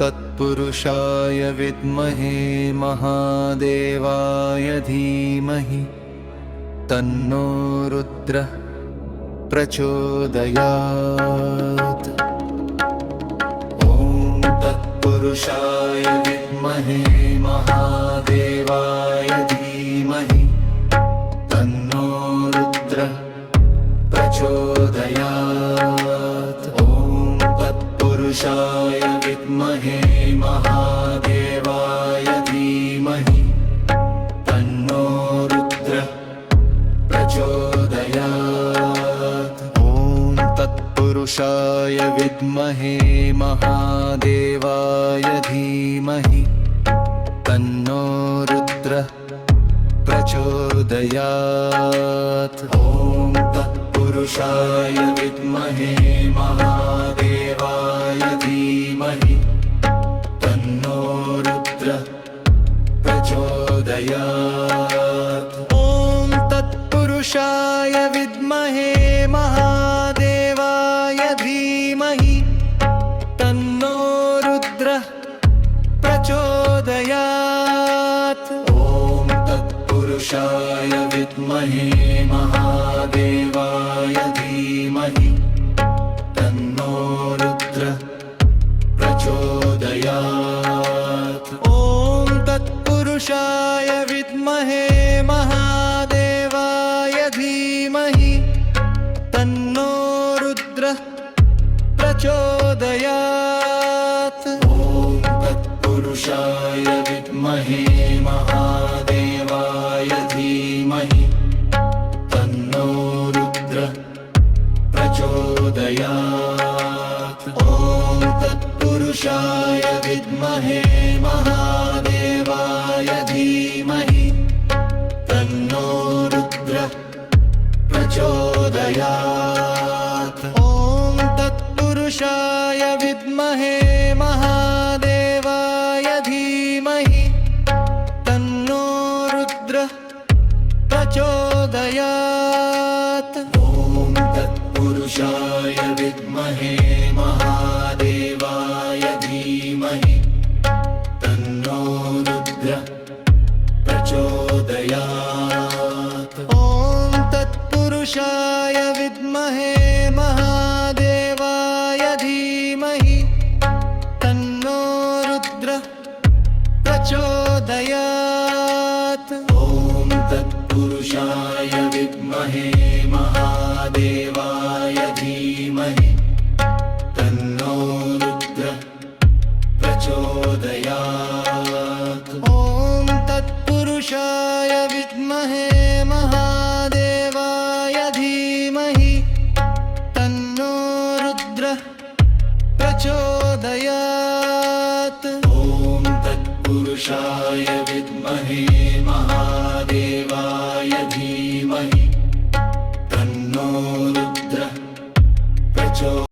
तत्पुरुषाय विद्महे महादेवाय धीमहि तन्नो रुद्रः प्रचोदयात्। ॐ तत्पुरुषाय विद्महे महादेवाय धीमहि तन्नो रुद्रः प्रचोदयात्। ॐ तत्पुरुषाय विद्महे महादेवाय धीमहि तन्नो रुद्रः प्रचोदयात्। ॐ तत्पुरुषाय विद्महे महादेवाय धीमहि तन्नो रुद्रः प्रचोदयात्। ॐ तत्पुरुषाय विद्महे महादेवाय धीमहि तन्नो रुद्रः प्रचोदयात्। ॐ तत्पुरुषाय विद्महे महादेवाय धीमहि तन्नो रुद्रः प्रचोदयात्। ॐ तत्पुरुषाय विद्महे महादेवाय धीमहि तन्नो रुद्रः प्रचोदयात्। ॐ तत्पुरुषाय विद्महे महादेवाय धीमहि तन्नो रुद्रः प्रचोदयात्। ॐ तत्पुरुषाय विद्महे महादेवाय धीमहि तन्नो रुद्रः प्रचोदयात्। ॐ तत्पुरुषाय विद्महे महादेवाय धीमहि तन्नो रुद्रः प्रचोदयात्। ॐ तत्पुरुषाय विद्महे महादेवाय धीमहि तन्नो रुद्रः प्रचोदयात्। ॐ तत्पुरुषाय विद्महे महादेवाय धीमहि तन्नो रुद्रः प्रचोदयात्। ॐ तत्पुरुषाय विद्महे महादेवाय धीमहि तन्नो रुद्रः प्रचोदयात्। ॐ तत्पुरुषाय विद्महे महादेवाय धीमहि तन्नो रुद्रः प्रचोदयात्। ॐ तत्पुरुषाय विद्महे महादेवाय धीमहि तन्नो रुद्रः प्रचोदयात्। ॐ तत्पुरुषाय विद्महे